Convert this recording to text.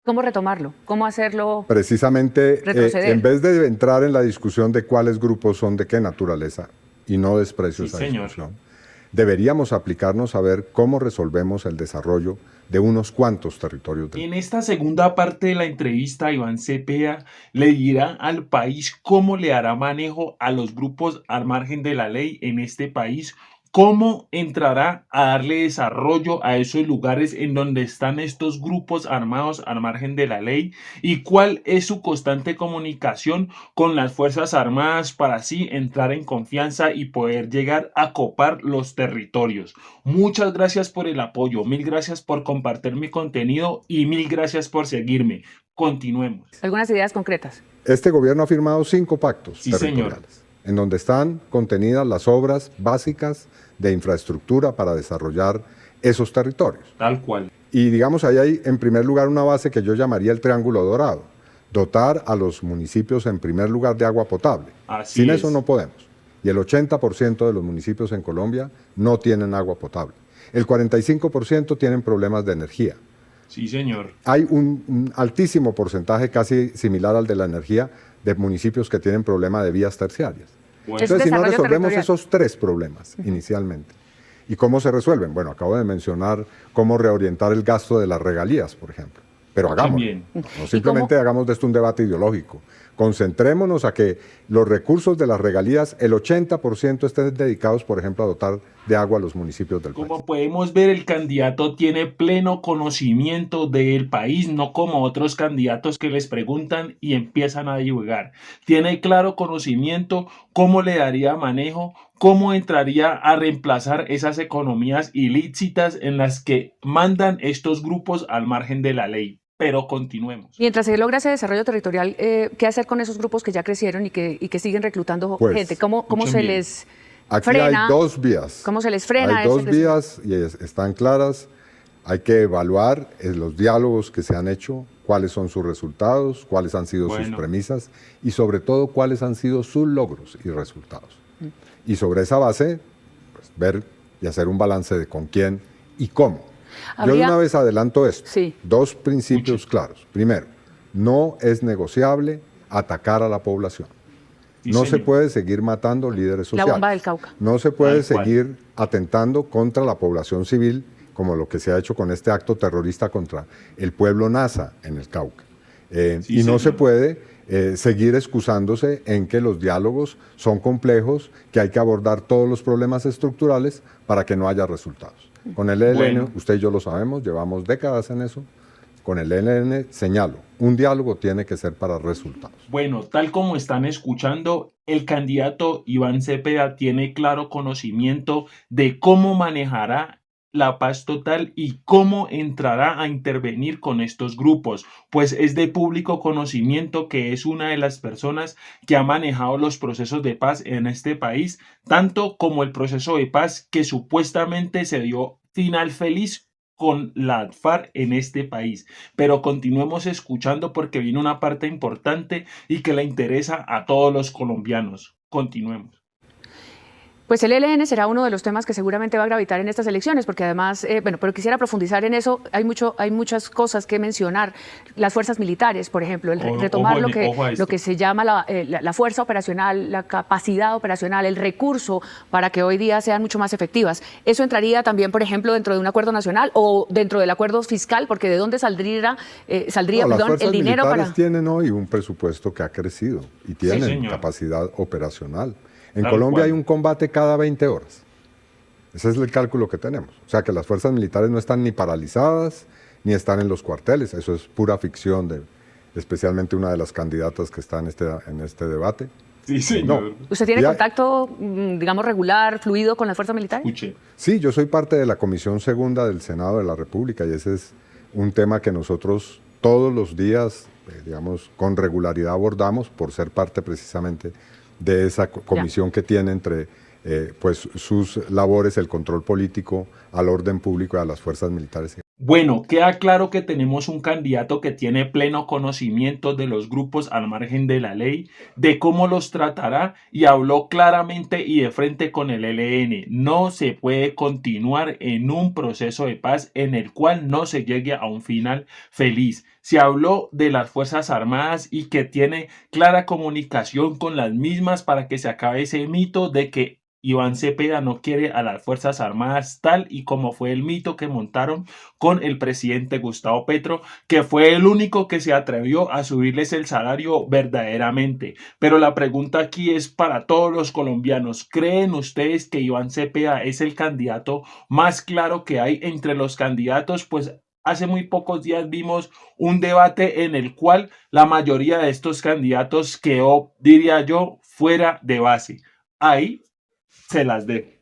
¿Cómo retomarlo? ¿Cómo hacerlo Precisamente, retroceder? en vez de entrar en la discusión de cuáles grupos son de qué naturaleza, y no desprecio Sí, esa señor. discusión, deberíamos aplicarnos a ver cómo resolvemos el desarrollo de unos cuantos territorios del En país. esta segunda parte de la entrevista, Iván Cepeda le dirá al país cómo le hará manejo a los grupos al margen de la ley en este país, cómo entrará a darle desarrollo a esos lugares en donde están estos grupos armados al margen de la ley y cuál es su constante comunicación con las Fuerzas Armadas para así entrar en confianza y poder llegar a copar los territorios. Muchas gracias por el apoyo, mil gracias por compartir mi contenido y mil gracias por seguirme. Continuemos. Algunas ideas concretas. Este gobierno ha firmado 5 pactos Sí, señor. territoriales, en donde están contenidas las obras básicas de infraestructura para desarrollar esos territorios. Tal cual. Y digamos, ahí hay en primer lugar una base que yo llamaría el Triángulo Dorado, dotar a los municipios en primer lugar de agua potable. Así Sin es. eso no podemos. Y el 80% de los municipios en Colombia no tienen agua potable. El 45% tienen problemas de energía. Sí, señor. Hay un altísimo porcentaje, casi similar al de la energía, de municipios que tienen problema de vías terciarias. Bueno, Es Entonces, si no desarrollo resolvemos territorial. esos 3 problemas inicialmente, ¿y cómo se resuelven? Bueno, acabo de mencionar cómo reorientar el gasto de las regalías, por ejemplo. Pero hagámoslo. También. No simplemente hagamos de esto un debate ideológico. Concentrémonos a que los recursos de las regalías, el 80% estén dedicados, por ejemplo, a dotar de agua a los municipios del país. Como podemos ver, el candidato tiene pleno conocimiento del país, no como otros candidatos que les preguntan y empiezan a divulgar. Tiene claro conocimiento, cómo le daría manejo, cómo entraría a reemplazar esas economías ilícitas en las que mandan estos grupos al margen de la ley. Pero continuemos. Mientras se logra ese desarrollo territorial, ¿qué hacer con esos grupos que ya crecieron y que siguen reclutando Pues, gente? ¿Cómo escuchen se bien. les Aquí frena? hay 2 vías. ¿Cómo se les frena Hay ese 2 vías y están claras. Hay que evaluar los diálogos que se han hecho, cuáles son sus resultados, cuáles han sido sus Bueno. premisas y sobre todo cuáles han sido sus logros y resultados. Y sobre esa base, pues, ver y hacer un balance de con quién y cómo. Yo de Habría- una vez adelanto esto. Sí. 2 principios claros. Primero, no es negociable atacar a la población. Sí, No se señor. puede seguir matando líderes La sociales. bomba del Cauca. No se puede Tal cual. seguir atentando contra la población civil como lo que se ha hecho con este acto terrorista contra el pueblo Nasa en el Cauca. Sí, y no se señor. puede seguir excusándose en que los diálogos son complejos, que hay que abordar todos los problemas estructurales para que no haya resultados. Con el ELN, Bueno. usted y yo lo sabemos, llevamos décadas en eso. Con el ELN señalo, un diálogo tiene que ser para resultados. Bueno, tal como están escuchando, el candidato Iván Cepeda tiene claro conocimiento de cómo manejará la paz total y cómo entrará a intervenir con estos grupos, pues es de público conocimiento que es una de las personas que ha manejado los procesos de paz en este país, tanto como el proceso de paz que supuestamente se dio final feliz con la FARC en este país. Pero continuemos escuchando porque viene una parte importante y que le interesa a todos los colombianos. Continuemos. Pues el ELN será uno de los temas que seguramente va a gravitar en estas elecciones, porque además, pero quisiera profundizar en eso. Hay muchas cosas que mencionar. Las fuerzas militares, por ejemplo, retomar Ojo a esto. lo que se llama la fuerza operacional, la capacidad operacional, el recurso para que hoy día sean mucho más efectivas. Eso entraría también, por ejemplo, dentro de un acuerdo nacional o dentro del acuerdo fiscal, porque ¿de dónde saldría No, las fuerzas el dinero militares para...? tienen hoy un presupuesto que ha crecido y tienen señor. capacidad operacional. En Tal Colombia cual. hay un combate cada 20 horas. Ese es el cálculo que tenemos. O sea que las fuerzas militares no están ni paralizadas ni están en los cuarteles. Eso es pura ficción de especialmente una de las candidatas que está en este debate. Sí, señor. ¿Usted tiene Y hay- contacto, digamos, regular, fluido con las fuerzas militares? Escuche. Sí, yo soy parte de la Comisión Segunda del Senado de la República y ese es un tema que nosotros todos los días, digamos, con regularidad abordamos por ser parte precisamente de esa comisión que tiene entre pues sus labores, el control político al orden público y a las fuerzas militares. Bueno, queda claro que tenemos un candidato que tiene pleno conocimiento de los grupos al margen de la ley, de cómo los tratará y habló claramente y de frente con el ELN. No se puede continuar en un proceso de paz en el cual no se llegue a un final feliz. se habló de las Fuerzas Armadas y que tiene clara comunicación con las mismas para que se acabe ese mito de que Iván Cepeda no quiere a las Fuerzas Armadas, tal y como fue el mito que montaron con el presidente Gustavo Petro, que fue el único que se atrevió a subirles el salario verdaderamente. Pero la pregunta aquí es para todos los colombianos: ¿creen ustedes que Iván Cepeda es el candidato más claro que hay entre los candidatos? Pues hace muy pocos días vimos un debate en el cual la mayoría de estos candidatos quedó, diría yo, fuera de base. Ahí se las dejo.